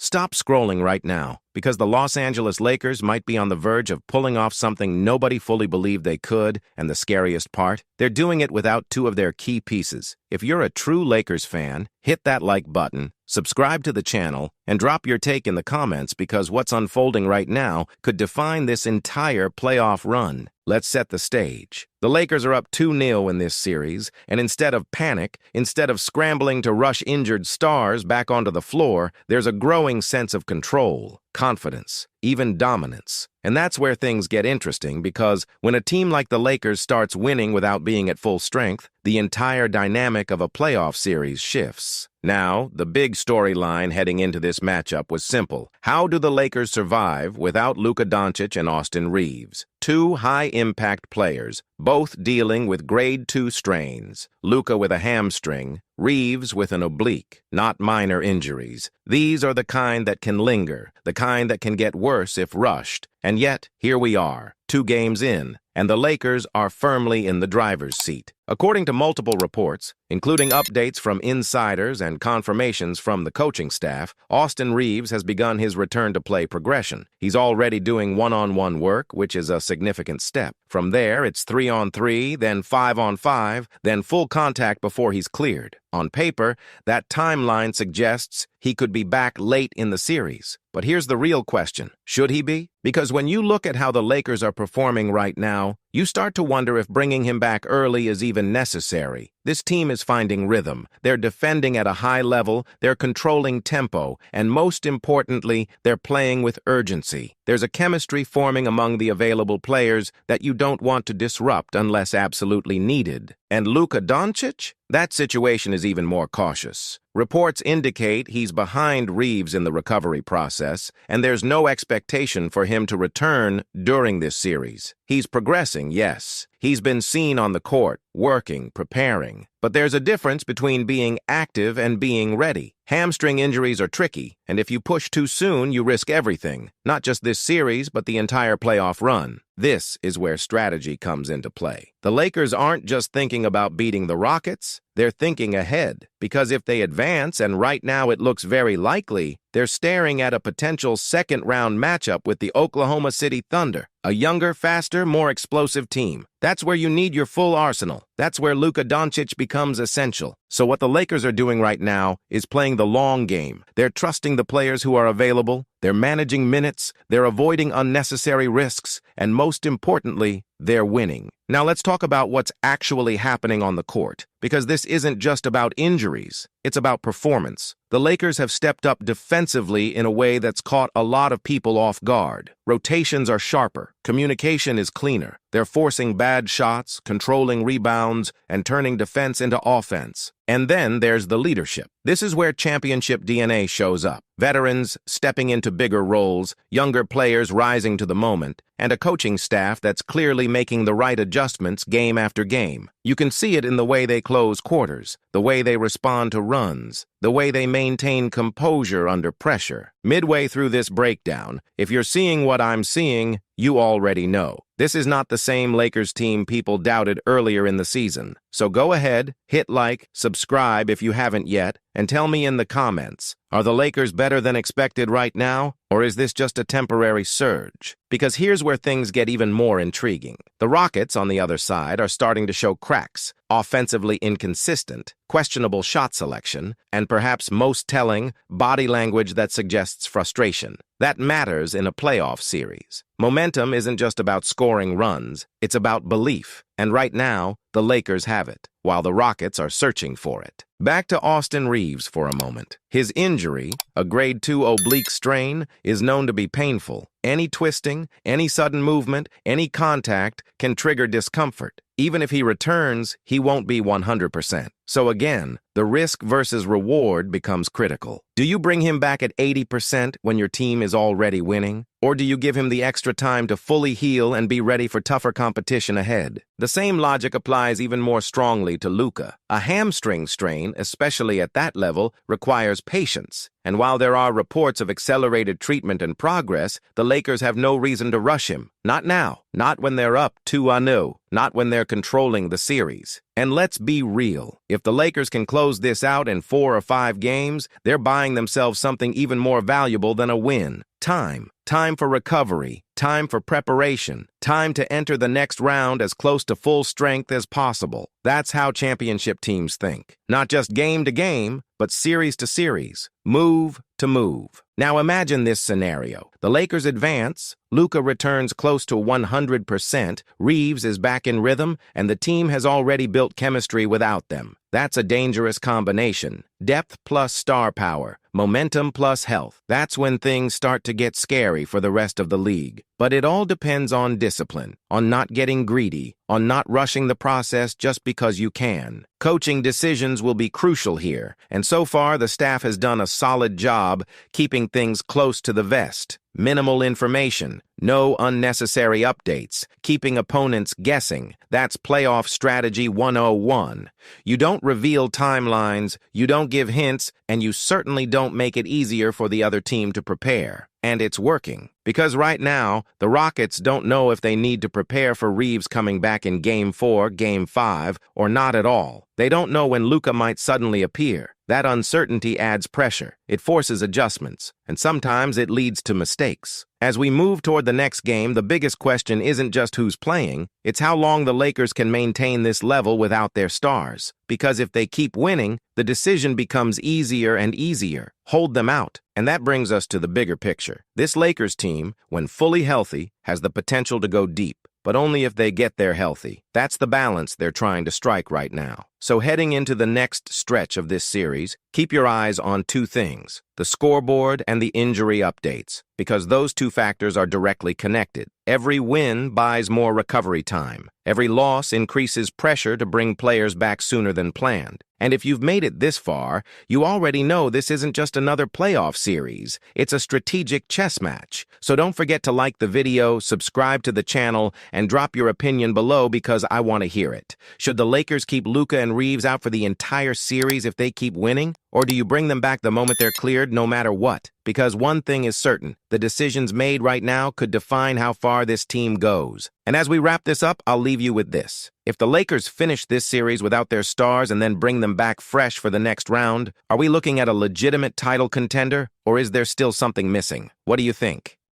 Stop scrolling right now, because the Los Angeles Lakers might be on the verge of pulling off something nobody fully believed they could, and the scariest part, they're doing it without two of their key pieces. If you're a true Lakers fan, hit that like button, subscribe to the channel, and drop your take in the comments, because what's unfolding right now could define this entire playoff run. Let's set the stage. The Lakers are up 2-0 in this series, and instead of panic, instead of scrambling to rush injured stars back onto the floor, there's a growing sense of control, confidence, even dominance. And that's where things get interesting, because when a team like the Lakers starts winning without being at full strength, the entire dynamic of a playoff series shifts. Now, the big storyline heading into this matchup was simple. How do the Lakers survive without Luka Doncic and Austin Reaves? Two high-impact players, both dealing with grade 2 strains. Luka with a hamstring, Reaves with an oblique, not minor injuries. These are the kind that can linger, the kind that can get worse if rushed. And yet, here we are, 2 games in, and the Lakers are firmly in the driver's seat. According to multiple reports, including updates from insiders and confirmations from the coaching staff, Austin Reaves has begun his return-to-play progression. He's already doing one-on-one work, which is a significant step. From there, it's 3-on-3, then 5-on-5, then full contact before he's cleared. On paper, that timeline suggests he could be back late in the series. But here's the real question. Should he be? Because when you look at how the Lakers are performing right now, you start to wonder if bringing him back early is even necessary. This team is finding rhythm. They're defending at a high level, they're controlling tempo, and most importantly, they're playing with urgency. There's a chemistry forming among the available players that you don't want to disrupt unless absolutely needed. And Luka Doncic? That situation is even more cautious. Reports indicate he's behind Reaves in the recovery process, and there's no expectation for him to return during this series. He's progressing, yes. He's been seen on the court, working, preparing. But there's a difference between being active and being ready. Hamstring injuries are tricky, and if you push too soon, you risk everything. Not just this series, but the entire playoff run. This is where strategy comes into play. The Lakers aren't just thinking about beating the Rockets, they're thinking ahead. Because if they advance, and right now it looks very likely, they're staring at a potential second-round matchup with the Oklahoma City Thunder, a younger, faster, more explosive team. That's where you need your full arsenal. That's where Luka Doncic becomes essential. So what the Lakers are doing right now is playing the long game. They're trusting the players who are available, they're managing minutes, they're avoiding unnecessary risks, and most importantly, they're winning. Now let's talk about what's actually happening on the court, because this isn't just about injuries, it's about performance. The Lakers have stepped up defensively in a way that's caught a lot of people off guard. Rotations are sharper, communication is cleaner. They're forcing bad shots, controlling rebounds, and turning defense into offense. And then there's the leadership. This is where championship DNA shows up. Veterans stepping into bigger roles, younger players rising to the moment, and a coaching staff that's clearly making the right adjustments game after game. You can see it in the way they close quarters, the way they respond to runs, the way they maintain composure under pressure. Midway through this breakdown, if you're seeing what I'm seeing, you already know. This is not the same Lakers team people doubted earlier in the season. So go ahead, hit like, subscribe if you haven't yet, and tell me in the comments, are the Lakers better than expected right now, or is this just a temporary surge? Because here's where things get even more intriguing. The Rockets, on the other side, are starting to show cracks, offensively inconsistent, questionable shot selection, and perhaps most telling, body language that suggests frustration. That matters in a playoff series. Momentum isn't just about scoring runs, it's about belief. And right now, the Lakers have it, while the Rockets are searching for it. Back to Austin Reaves for a moment. His injury, a grade 2 oblique strain, is known to be painful. Any twisting, any sudden movement, any contact can trigger discomfort. Even if he returns, he won't be 100%. So again, the risk versus reward becomes critical. Do you bring him back at 80% when your team is already winning? Or do you give him the extra time to fully heal and be ready for tougher competition ahead? The same logic applies even more strongly to Luka. A hamstring strain, especially at that level, requires patience. And while there are reports of accelerated treatment and progress, the Lakers have no reason to rush him. Not now. Not when they're up 2-0. Not when they're controlling the series. And let's be real. If the Lakers can close this out in 4 or 5 games, they're buying themselves something even more valuable than a win. Time. Time for recovery. Time for preparation. Time to enter the next round as close to full strength as possible. That's how championship teams think. Not just game to game, but series to series. Move to move. Now imagine this scenario. The Lakers advance, Luka returns close to 100%, Reaves is back in rhythm, and the team has already built chemistry without them. That's a dangerous combination. Depth plus star power, momentum plus health. That's when things start to get scary for the rest of the league. But it all depends on discipline, on not getting greedy, on not rushing the process just because you can. Coaching decisions will be crucial here, and so far the staff has done a solid job keeping things close to the vest. Minimal information, no unnecessary updates, keeping opponents guessing. That's playoff strategy 101. You don't reveal timelines, you don't give hints, and you certainly don't make it easier for the other team to prepare. And it's working. Because right now, the Rockets don't know if they need to prepare for Reaves coming back in Game 4, Game 5, or not at all. They don't know when Luka might suddenly appear. That uncertainty adds pressure. It forces adjustments, and sometimes it leads to mistakes. As we move toward the next game, the biggest question isn't just who's playing, it's how long the Lakers can maintain this level without their stars. Because if they keep winning, the decision becomes easier and easier. Hold them out. And that brings us to the bigger picture. This Lakers team, when fully healthy, has the potential to go deep, but only if they get there healthy. That's the balance they're trying to strike right now. So heading into the next stretch of this series, keep your eyes on 2 things: the scoreboard and the injury updates, because those 2 factors are directly connected. Every win buys more recovery time. Every loss increases pressure to bring players back sooner than planned. And if you've made it this far, you already know this isn't just another playoff series. It's a strategic chess match. So don't forget to like the video, subscribe to the channel, and drop your opinion below because I want to hear it. Should the Lakers keep Luka and Reaves out for the entire series if they keep winning? Or do you bring them back the moment they're cleared, no matter what? Because one thing is certain, the decisions made right now could define how far this team goes. And as we wrap this up, I'll leave you with this. If the Lakers finish this series without their stars and then bring them back fresh for the next round, are we looking at a legitimate title contender, or is there still something missing? What do you think?